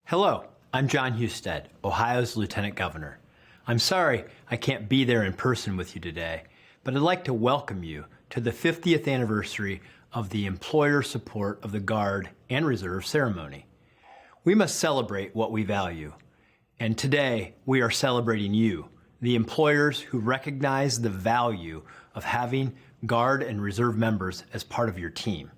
Hello, I'm John Husted, Ohio's Lieutenant Governor. I'm sorry I can't be there in person with you today, but I'd like to welcome you to the 50th anniversary of the Employer Support of the Guard and Reserve ceremony. We must celebrate what we value, and today we are celebrating you, the employers who recognize the value of having Guard and Reserve members as part of your team.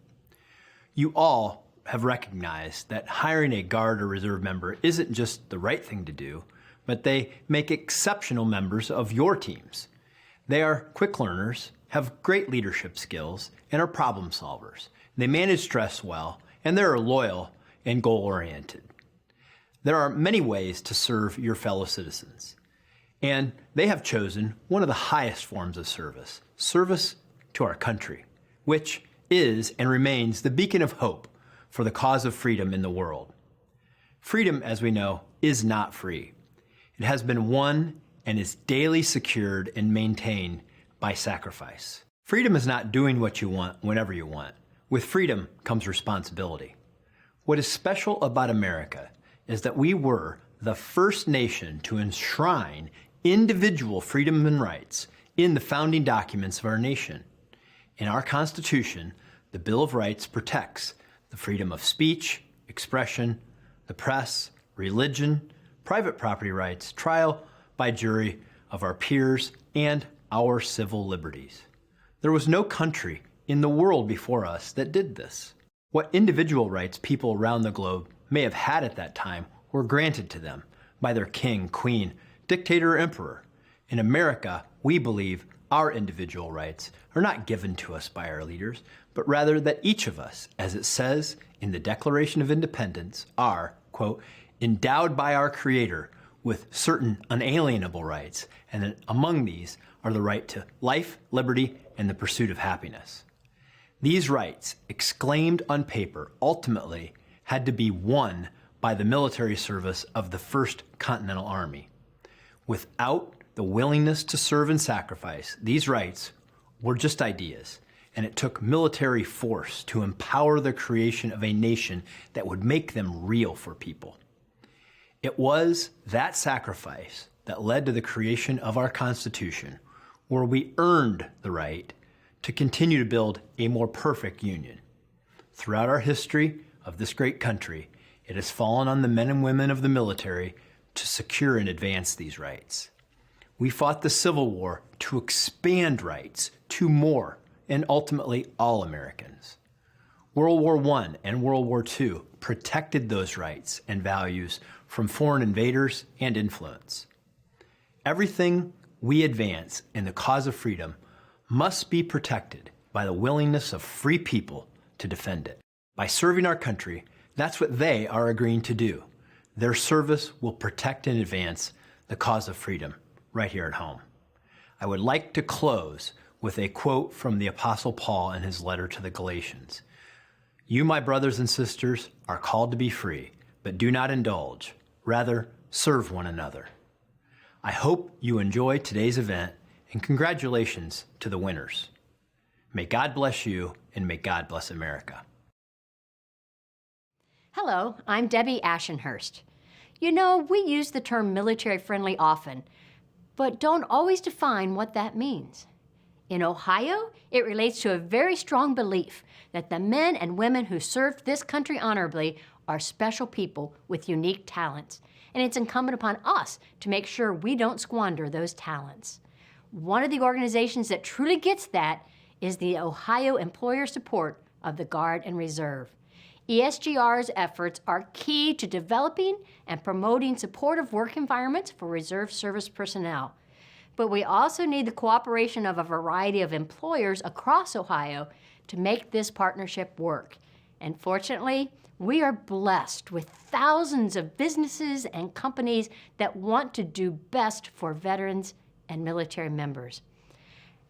You all have recognized that hiring a Guard or Reserve member isn't just the right thing to do, but they make exceptional members of your teams. They are quick learners, have great leadership skills, and are problem solvers. They manage stress well, and they're loyal and goal-oriented. There are many ways to serve your fellow citizens, and they have chosen one of the highest forms of service to our country, which is and remains the beacon of hope for the cause of freedom in the world. Freedom, as we know, is not free. It has been won and is daily secured and maintained by sacrifice. Freedom is not doing what you want whenever you want. With freedom comes responsibility. What is special about America is that we were the first nation to enshrine individual freedom and rights in the founding documents of our nation. In our Constitution, the Bill of Rights protects the freedom of speech, expression, the press, religion, private property rights, trial by jury of our peers, and our civil liberties. There was no country in the world before us that did this. What individual rights people around the globe may have had at that time were granted to them by their king, queen, dictator, or emperor. In America, we believe our individual rights are not given to us by our leaders, but rather that each of us, as it says in the Declaration of Independence, are, quote, endowed by our Creator with certain unalienable rights, and that among these are the right to life, liberty, and the pursuit of happiness. These rights, exclaimed on paper, ultimately had to be won by the military service of the First Continental Army. Without the willingness to serve and sacrifice, these rights were just ideas, and it took military force to empower the creation of a nation that would make them real for people. It was that sacrifice that led to the creation of our Constitution, where we earned the right to continue to build a more perfect union. Throughout our history of this great country, it has fallen on the men and women of the military to secure and advance these rights. We fought the Civil War to expand rights to more and ultimately all Americans. World War I and World War II protected those rights and values from foreign invaders and influence. Everything we advance in the cause of freedom must be protected by the willingness of free people to defend it. By serving our country, that's what they are agreeing to do. Their service will protect and advance the cause of freedom right here at home. I would like to close with a quote from the Apostle Paul in his letter to the Galatians. You, my brothers and sisters, are called to be free, but do not indulge. Rather, serve one another. I hope you enjoy today's event, and congratulations to the winners. May God bless you, and may God bless America. Hello, I'm Debbie Ashenhurst. You know, we use the term military-friendly often, but don't always define what that means. In Ohio, it relates to a very strong belief that the men and women who served this country honorably are special people with unique talents, and it's incumbent upon us to make sure we don't squander those talents. One of the organizations that truly gets that is the Ohio Employer Support of the Guard and Reserve. ESGR's efforts are key to developing and promoting supportive work environments for reserve service personnel. But we also need the cooperation of a variety of employers across Ohio to make this partnership work. And fortunately, we are blessed with thousands of businesses and companies that want to do best for veterans and military members.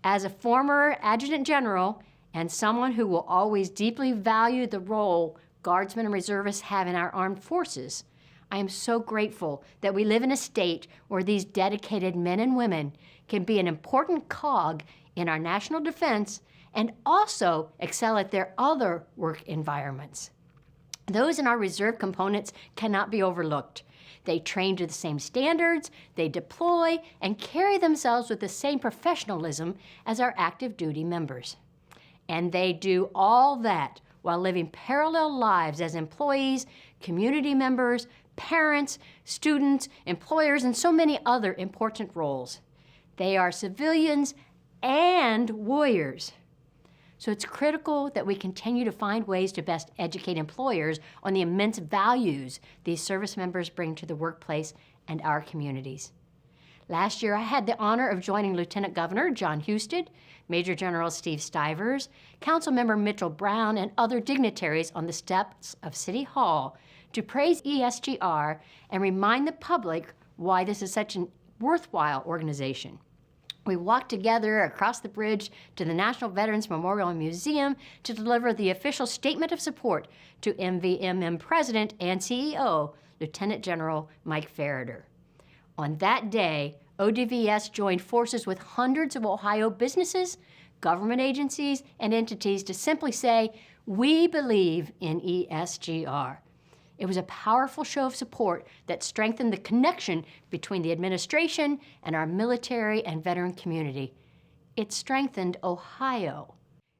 As a former adjutant general and someone who will always deeply value the role Guardsmen and reservists have in our armed forces, I am so grateful that we live in a state where these dedicated men and women can be an important cog in our national defense and also excel at their other work environments. Those in our reserve components cannot be overlooked. They train to the same standards, they deploy, and carry themselves with the same professionalism as our active duty members. And they do all that while living parallel lives as employees, community members, parents, students, employers, and so many other important roles. They are civilians and warriors. So it's critical that we continue to find ways to best educate employers on the immense values these service members bring to the workplace and our communities. Last year, I had the honor of joining Lieutenant Governor John Husted, Major General Steve Stivers, Councilmember Mitchell Brown, and other dignitaries on the steps of City Hall to praise ESGR and remind the public why this is such a worthwhile organization. We walked together across the bridge to the National Veterans Memorial and Museum to deliver the official statement of support to MVMM President and CEO, Lieutenant General Mike Farrader. On that day, ODVS joined forces with hundreds of Ohio businesses, government agencies, and entities to simply say, "We believe in ESGR." It was a powerful show of support that strengthened the connection between the administration and our military and veteran community. It strengthened Ohio.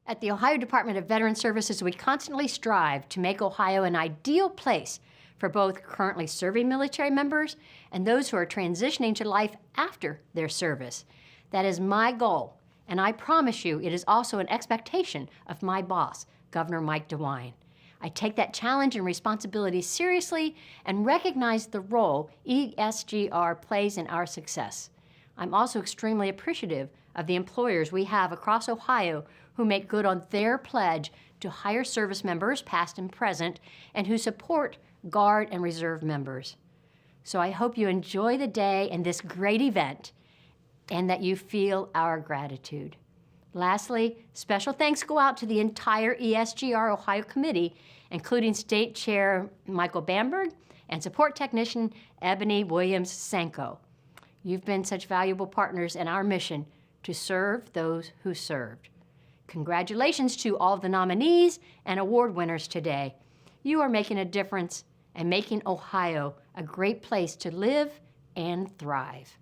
At the Ohio Department of Veteran Services, we constantly strive to make Ohio an ideal place for both currently serving military members and those who are transitioning to life after their service. That is my goal, and I promise you it is also an expectation of my boss, Governor Mike DeWine. I take that challenge and responsibility seriously and recognize the role ESGR plays in our success. I'm also extremely appreciative of the employers we have across Ohio who make good on their pledge to hire service members, past and present, and who support Guard and Reserve members. So I hope you enjoy the day and this great event and that you feel our gratitude. Lastly, special thanks go out to the entire ESGR Ohio Committee, including State Chair Michael Bamberg and Support Technician Ebony Williams-Sanko. You've been such valuable partners in our mission to serve those who served. Congratulations to all of the nominees and award winners today. You are making a difference and making Ohio a great place to live and thrive.